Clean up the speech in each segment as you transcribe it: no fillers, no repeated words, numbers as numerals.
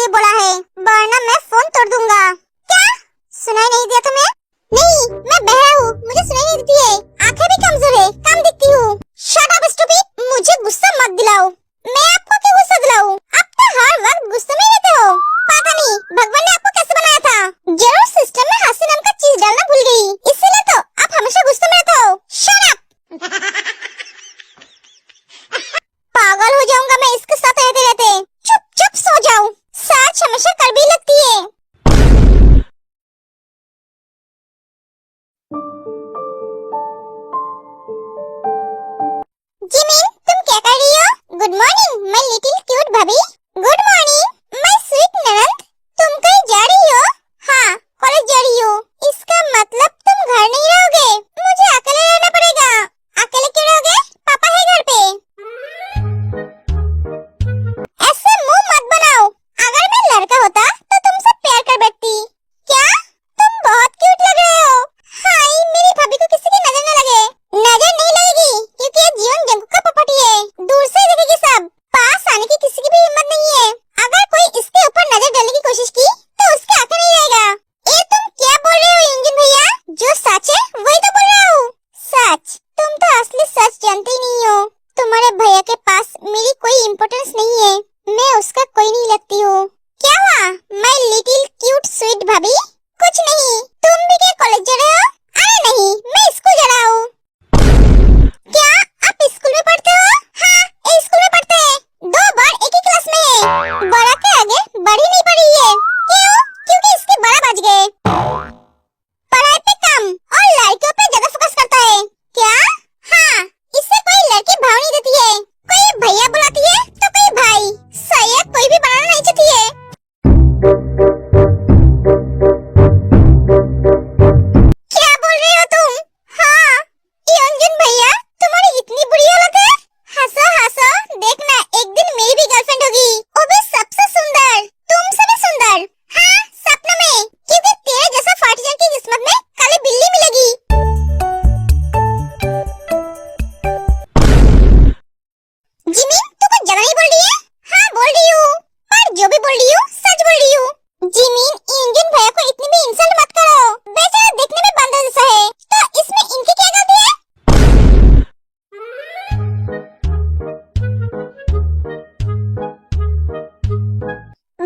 लिए बोला है, वरना मैं फोन तोड़ दूंगा। क्या सुनाई नहीं दिया तुम्हें? नहीं, मैं बहरा हूँ, मुझे सुनाई नहीं देती है। आंखें भी कमजोर है, कम दिखती हूँ। शट अप स्टूपिड, मुझे गुस्सा मत दिलाओ। मैं आपको क्यों गुस्सा दिलाऊं? आप तो हर वक्त गुस्से में रहते हो। पता नहीं भगवान ने आपको कैसे बनाया था। जरूर सिस्टम में हंसी नाम का चीज डालना भूल गई, इसीलिए तो आप हमेशा गुस्से में रहते हो। Shut up. पागल हो जाऊंगा मैं इसके साथ रहते रहते। चुप सो जाओ, सच हमेशा कड़वी लगती है। जिमिन, तुम क्या कर रही हो? Good morning my little cute भाभी। गुड मॉर्निंग माय स्वीट ननद। तुम कहीं जा रही हो? हाँ, कॉलेज जा रही हो। इसका मतलब तुम घर नहीं रहोगे, मुझे अकेले रहना पड़ेगा। अकेले क्यों रहोगे? पापा है घर पे। ऐसे मुंह मत बनाओ, अगर मैं लड़का होता तो तुमसे प्यार कर बैठती। क्या? तुम बहुत क्यूट लग रहे हो। हाय, मेरी भाभी को किसी की नजर न लगे। नजर नहीं लगेगी क्योंकि ये जीवन जंगल का पपटी है, दूर से देखेगी सब। पास आने की किसी की भी हिम्मत नहीं है। अगर कोई इसके ऊपर नजर डालने की कोशिश की तो उसके आंखें नहीं रहेगा। ये तुम क्या बोल रहे हो इंजन भैया? जो सच है वही तो बोल रहा हूँ। सच? तुम तो असली सच जानते ही नहीं हो। तुम्हारे भैया के पास मेरी कोई इम्पोर्टेंस नहीं है, मैं उसका कोई नहीं लगती हूँ। क्या हुआ माय लिटिल क्यूट स्वीट भाभी? कुछ नहीं। तुम भी क्या कॉलेज जा रहे हो? अरे नहीं, मैं स्कूल जा रहा हूँ। क्या आप स्कूल में पढ़ते हो? हाँ, एक स्कूल में पढ़ते हैं, 2 बार एक ही क्लास में है। बड़ा के आगे बड़ी नहीं पड़ी है। क्यों? क्योंकि इसके बड़ा बच गए। पढ़ाई पे कम और लड़कियों पे ज्यादा फोकस करता है। क्या? हाँ, इससे कोई लड़की भाव नहीं देती है। कोई भैया बुलाती है तो कोई भाई। सैया कोई भी बनाना नहीं चाहती है। क्या बोल रहे हो तुम? हाँ, योंजन भैया, तुम्हारी इतनी बुरी हालत है? हंसो हंसो, देखना एक दिन मेरी भी गर्लफ्रेंड होगी, वो भी सबसे सुंदर, तुमसे भी सुंदर। हाँ, सपनों में, क्योंकि तेरे जैसा फाटीजन की किस्मत में काली बिल्ली मिलेगी। जिमिन, तू कुछ ज्यादा नहीं बोल रही है? हाँ, बोल रही हूँ, पर जो भी बोल रही हूँ सच बोल रही हूँ। जिमिन, इंजन भैया को इतनी भी इंसल्ट मत करो। बेचारा देखने में बंदर जैसा है, तो इसमें इनकी क्या गलती है?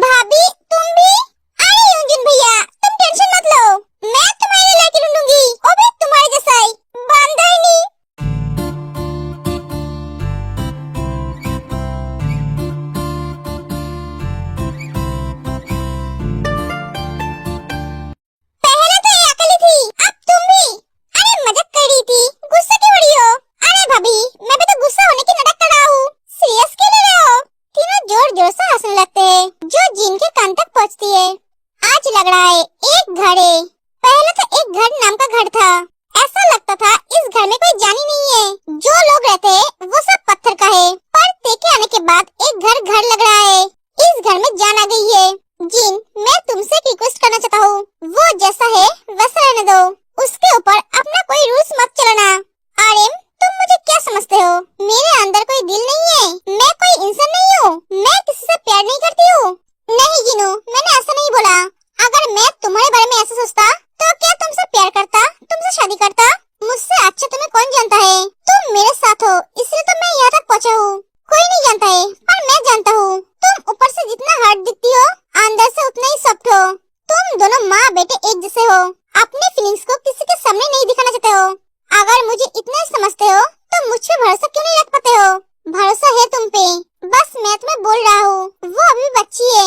भाभी, तुम भी? अरे इंजन भैया, तुम टेंशन मत लो, मैं तुम्हारे लिए लड़की ढूंढूंगी, वो भी तुम्हारे जैसा ही, बंदर नहीं। पहले तो ये अकेली थी, अब तुम भी। अरे मजाक कर रही थी, गुस्सा क्यों हो रही हो? अरे भाभी, मैं भी तो गुस्सा होने की नाटक कर रहा हूँ, सीरियस क्यों ले रहे हो? तीनों जोर जोर से हंसने लगते हैं, जो जिन के कान तक पहुँचती है। आज लग रहा है एक घर है। पहले तो एक घर नाम का घर था, ऐसा लगता था इस घर में कोई जान ही नहीं है। जो लोग रहते हैं वो सब पत्थर का है, पर तेके आने के बाद एक घर लग रहा है। इस घर में जान आ गई है। जिन, मैं तुमसे एक रिक्वेस्ट करना चाहता हूँ, वो जैसा है वैसा रहने दो, उसके ऊपर अपना कोई रूल्स मत चलाना। आर्यन, तुम मुझे क्या समझते हो? मेरे अंदर कोई दिल नहीं है, मैं कोई इंसान नहीं हूँ, मैं किसी से प्यार नहीं करती हूँ। नहीं जिनू, मैंने ऐसा नहीं बोला। अगर मैं तुम्हारे बारे में ऐसा सोचता तो क्या तुमसे प्यार करता, तुमसे शादी करता? मुझसे अच्छा तुम्हें कौन जानता है? तुम मेरे साथ हो, इसलिए तो मैं यहाँ तक पहुँचा हूँ। कोई नहीं जानता है, पर मैं जानता हूँ। तुम ऊपर से जितना हार्ड दिखती हो, अंदर से उतना ही सॉफ्ट हो। तुम दोनों माँ बेटे एक जैसे हो, अपनी फीलिंग्स को किसी के सामने नहीं दिखाना चाहते हो। अगर मुझे इतना ही समझते हो तो मुझ पे भरोसा क्यों नहीं रख पाते हो? भरोसा है तुम पे, बस मैं तुम्हें बोल रहा हूँ, वो अभी बच्ची है।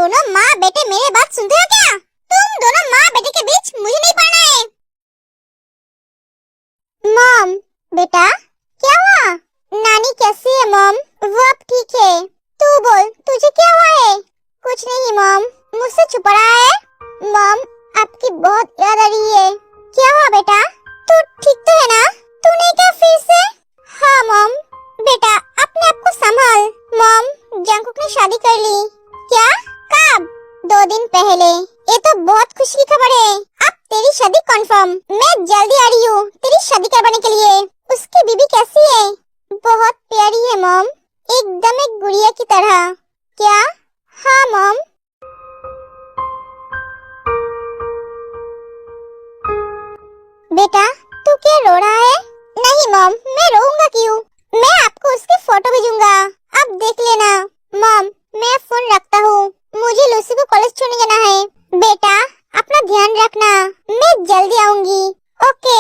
दोनों माँ बेटे मेरे बात सुनते हो क्या? तुम दोनों माँ बेटे के बीच मुझे नहीं पढ़ना है। मॉम, बेटा क्या हुआ? नानी कैसी है मॉम? वो अब ठीक है। तू बोल, तुझे क्या हुआ है? कुछ नहीं मॉम, मुझसे छुपा रहा है। मॉम, आपकी बहुत याद आ रही है। क्या हुआ बेटा? तू ठीक तो है ना? तूने क्या फिर से? हाँ मॉम। बेटा अपने आप को संभाल। मॉम, जंकुक ने शादी कर ली। क्या? कब? 2 दिन पहले। ये तो बहुत खुशी की खबर है। अब तेरी शादी कंफर्म। मैं जल्दी आ रही हूँ तेरी शादी करवाने के लिए। उसकी बीबी कैसी है? बहुत प्यारी है मॉम, एकदम एक गुड़िया की तरह। क्या? हाँ मॉम। बेटा तू क्या रो रहा है? नहीं मॉम, मैं रोऊंगा क्यों? मैं आपको उसकी फोटो भेजूंगा, अब देख लेना। मॉम, मैं फोन रखता हूँ, मुझे लूसी को कॉलेज छोड़ने जाना है। बेटा अपना ध्यान रखना, मैं जल्दी आऊंगी। ओके।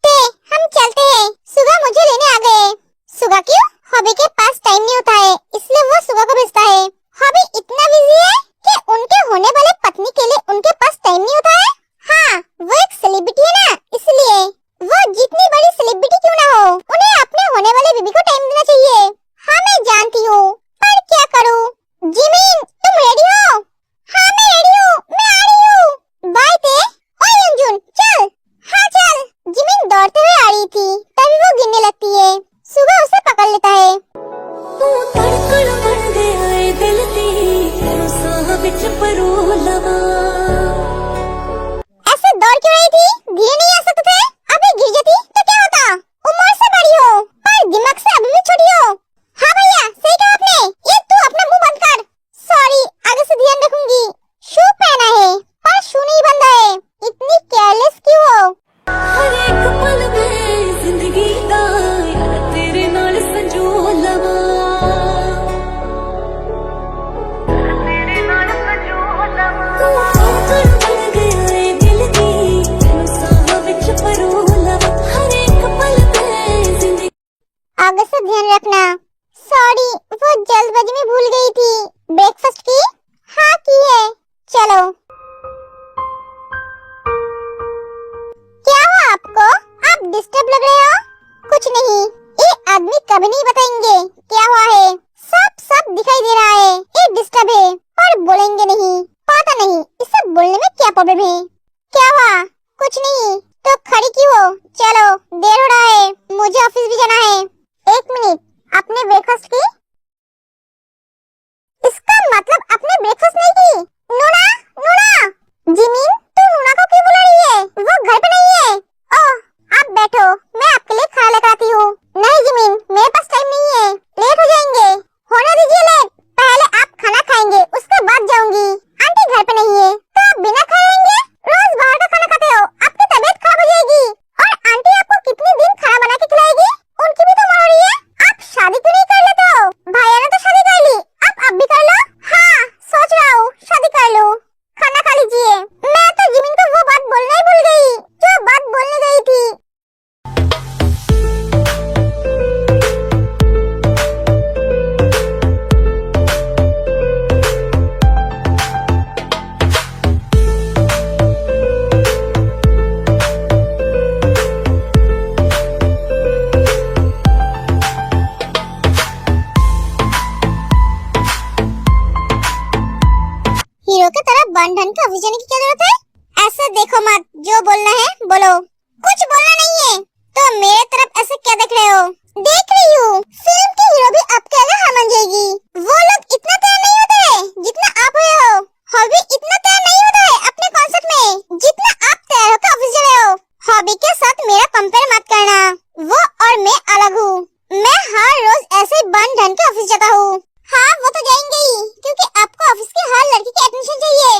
ते हम चलते हैं, सुगा मुझे लेने आ गए। सुगा क्यों? हॉबी के पास टाइम नहीं होता है, इसलिए वो सुगा को भेजता है। हॉबी इतना बिजी है कि उनके होने वाले पत्नी के लिए उनके पास टाइम नहीं होता है। हाँ, वो एक सेलिब्रिटी है ना, इसलिए। वो जितनी बड़ी सेलिब्रिटी क्यों ना हो, उन्हें अपने होने वाले बीबी को टाइम देना चाहिए। हाँ मैं जानती हूँ, पर क्या करूँ? जिमिन तुम रेडी हो? हाँ मैं रेडी हूँ, मैं आ रही हूँ। बाय ते। ओए अंजुन चल। हाँ चल। जिमिन दौड़ते हुए आ रही थी, तभी वो गिरने लगती है। सुबह उसे पकड़ लेता है। तू धड़कन बन गया है दिल दी, तेरे साह विच परोलवा। ऐसे दौड़ क्यों रही थी? गिर नहीं आ सकते थे? अभी गिर जाती तो क्या होता? उम्र से बड़ी हो, पर दिमाग से अभी भी छोटी हो। हाँ भैया, सही कहा आपने। ये तू अपना मुंह बंद कर। सॉरी, आगे से ध्यान रखूंगी। शू पहना है, पर शू नहीं बंधा है। इतनी केयरलेस क्यों हो? हर एक पल में जिंदगी दा यार तेरे नाल संजो लवा। तेरे नाल संजो लवा। तू धड़कन बन गया है दिल दी, तेरे साह विच परोलवा। हर एक पल में जिंदगी। आगे से ध्यान रखना। सॉरी, वो जल्दबाजी में भूल गई थी। ब्रेकफास्ट की? हाँ की है। चलो। क्या हुआ आपको? आप डिस्टर्ब लग रहे हो। कुछ नहीं, ये आदमी कभी नहीं बताएंगे क्या हुआ है। सब दिखाई दे रहा है। ये डिस्टर्ब है, पर बोलेंगे नहीं। पता नहीं इसे बोलने में क्या प्रॉब्लम है। क्या हुआ? कुछ नहीं, तो खड़ी क्यों हो? चलो, देर हो रहा है, मुझे ऑफिस भी जाना है। 1 मिनट, आपने ब्रेकफास्ट की? इसका मतलब आपने ब्रेकफास्ट नहीं की? नूना, नूना। जिमिन, तू नूना को क्यों बुला रही है? वो घर पे नहीं है। ओह, आप बैठो, मैं आपके लिए खाना लेकर आती हूँ। नहीं जिमिन, मेरे पास टाइम नहीं है, लेट हो जाएंगे। होने दीजिए लेट, पहले आप खाना खाएंगे, उसके बाद जाऊंगी। आंटी घर पे नहीं है, तो आप बिना खाए रहेंगे? रोज बाहर का खाना खाते हो, आपकी तबीयत खराब हो जाएगी। और आंटी आपको कितने दिन खाना बना के खिलाएगी? उनकी भी तो उम्र हो रही है। आप शादी क्यों नहीं कर लेते हो? भैया ने तो शादी कर ली, आप अब भी कर लो। हाँ, सोच रहा हूँ शादी कर लूँ। खाना खा लीजिए। मैं तो जिमिन को वो बात बोलना ही भूल गई, जो बात बोलने गई थी। हीरो की तरह बन ढन के ऑफिस जाने की क्या जरूरत है? ऐसे देखो मत, जो बोलना है बोलो। कुछ बोलना नहीं है तो मेरे तरफ ऐसे क्या देख रहे हो? देख रही हूँ, फिल्म की हीरो भी आपके आगे हार मान जाएगी। वो लोग इतना तैयार नहीं होते हैं जितना आप हुए हो। हॉबी इतना तैयार नहीं होता है अपने कॉन्सर्ट में जितना आप तैयार होकर ऑफिस जा रहे हो। हॉबी के साथ मेरा कंपेयर मत करना, वो और मैं अलग हूँ। मैं हर रोज ऐसे ही बन ढन के ऑफिस जाता हूँ। हाँ वो तो जाएंगे ही, क्योंकि आपको ऑफिस की हर लड़की की अटेंशन चाहिए।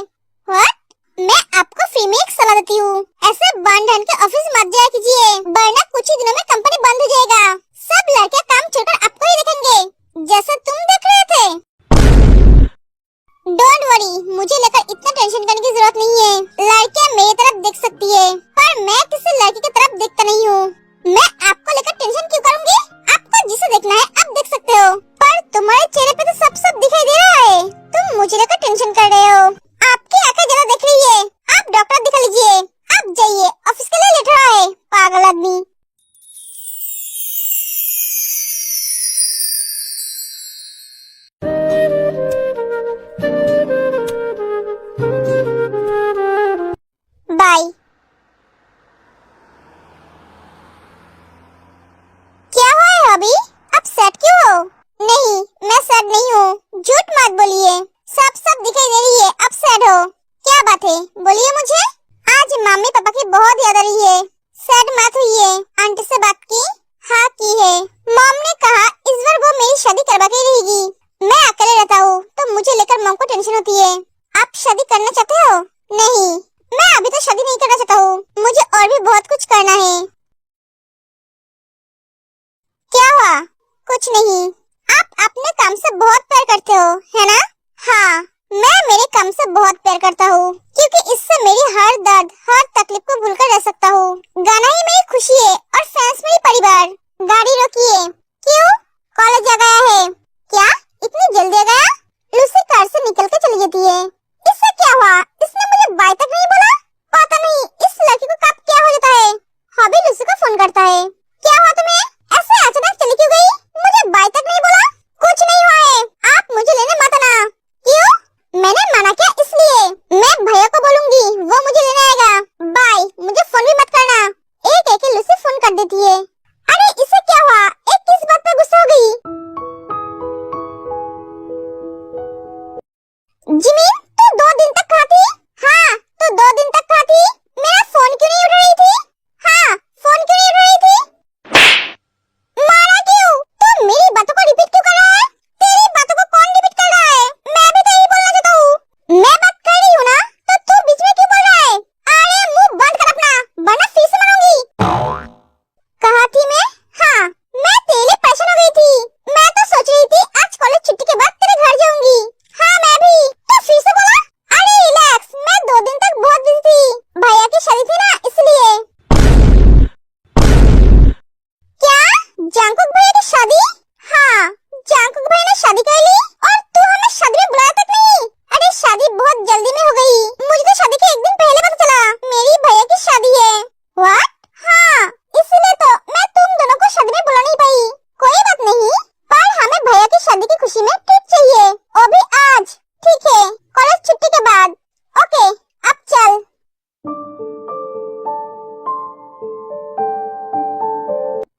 व्हाट? मैं आपको फ्री में एक सलाह देती हूँ, ऐसे बन ढन के ऑफिस मत जाया कीजिए। कुछ नहीं। आप अपने काम से बहुत प्यार करते हो, है ना? हाँ, मैं मेरे काम से बहुत प्यार करता हूँ, क्योंकि इससे मेरी हर दर्द, हर तकलीफ को भूलकर रह सकता हूँ। गाना ही मेरी खुशी है और फैंस मेरी परिवार। गाड़ी रोकिए। क्यों? कॉलेज आ गया है क्या? इतनी जल्दी आ गया? लूसी कार से निकल के चली जाती है। इससे क्या हुआ? इसने मुझे बाय तक नहीं बोला। पता नहीं इस लड़की को कब क्या हो जाता है। हॉबी लूसी को फोन करता है। क्या हुआ तुम्हें? ऐसे अचानक चली क्यों गई? मुझे बाय तक नहीं बोला। कुछ नहीं हुआ है, आप मुझे लेने मत आना। क्यों? मैंने मना किया इसलिए। मैं भैया को बोलूंगी, वो मुझे लेने आएगा। बाय, मुझे फोन भी मत करना। एक एक लूसी फोन कर देती है। अरे इसे क्या हुआ? एक किस बात पर गुस्सा हो गई? जिमी, तू 2 दिन तक कहाँ थी? हाँ, तू 2 दिन तक कहाँ थी? मेरा फोन क्यों नहीं उठ रही थी? हाँ, फोन क्यों नहीं उठ रही थी? मारा क्यों? तू मेरी बातों को रिपीट क्यों कर रहा है? तेरी बातों को कौन रिपीट कर रहा है? मैं भी तो यही बोलना चाहता हूँ। मैं बात कर रही हूँ ना, तो तू बीच में क्यों बोल रहा है? अरे मुंह बंद कर अपना, वरना फिर से मारूंगी। कहाँ थी मैं? हाँ, मैं तेरे लिए परेशान हो गई थी। मैं तो सोच रही थी आज कॉलेज छुट्टी के बाद तेरे घर जाऊंगी। हाँ मैं भी। तो फिर से बोला? अरे रिलैक्स, मैं 2 दिन तक बहुत बिजी थी। भैया की शादी थी ना, इसलिए। क्या? जांगकुक भैया की शादी? हाँ, जांगकुक भैया ने शादी कर ली और तू हमें शादी में बुलाया तक नहीं। अरे शादी बहुत जल्दी में हो गई। मुझे तो शादी के एक दिन पहले पता चला मेरी भैया की शादी है। व्हाट? हाँ, इसलिए तो मैं तुम दोनों को शादी में बुला नहीं पाई। कोई बात नहीं, पर हमें भैया की शादी की खुशी में ट्रीट चाहिए, वो भी आज। ठीक है, कॉलेज छुट्टी के बाद। ओके, अब चल।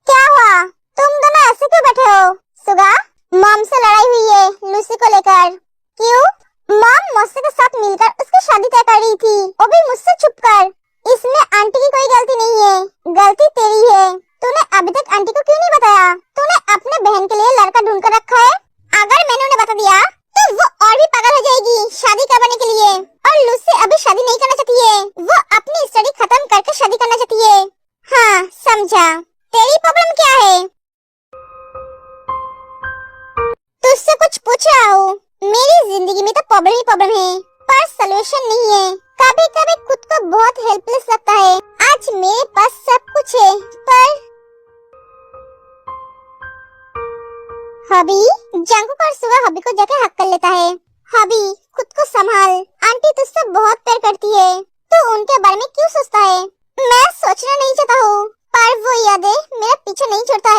क्या हुआ? तुम दोनों ऐसे क्यों बैठे हो? सुगा, मॉम से लड़ाई हुई है लूसी को लेकर। क्यों? मॉम मौसी के साथ मिलकर उसकी शादी तय कर रही थी, वो भी मुझसे छुपकर। इसमें आंटी की कोई गलती नहीं है, गलती तेरी है। तूने अभी तक आंटी को क्यों नहीं बताया? तूने अपने बहन के लिए लड़का ढूंढ कर रखा है। अगर मैंने उन्हें बता दिया तो वो और भी पागल हो जाएगी शादी करवाने के लिए। और लूसी अभी शादी नहीं करना चाहती है, वो अपनी स्टडी खत्म करके शादी करना चाहती है। हाँ समझा। तेरी प्रॉब्लम क्या है? तुझसे कुछ पूछ रहा हूँ। मेरी जिंदगी में तो प्रॉब्लम ही प्रॉब्लम है, पर सलूशन नहीं है। कभी कभी खुद को बहुत हेल्पलेस लगता है। आज मेरे पास सब कुछ है, पर हॉबी, जांगकुक और सुगा हॉबी को जाके हक कर लेता है। हॉबी, खुद को संभाल, आंटी तुझसे बहुत प्यार करती है। तू उनके बारे में क्यों सोचता है? मैं सोचना नहीं चाहता हूँ, पर वो यादें मेरा पीछा नहीं छोड़ता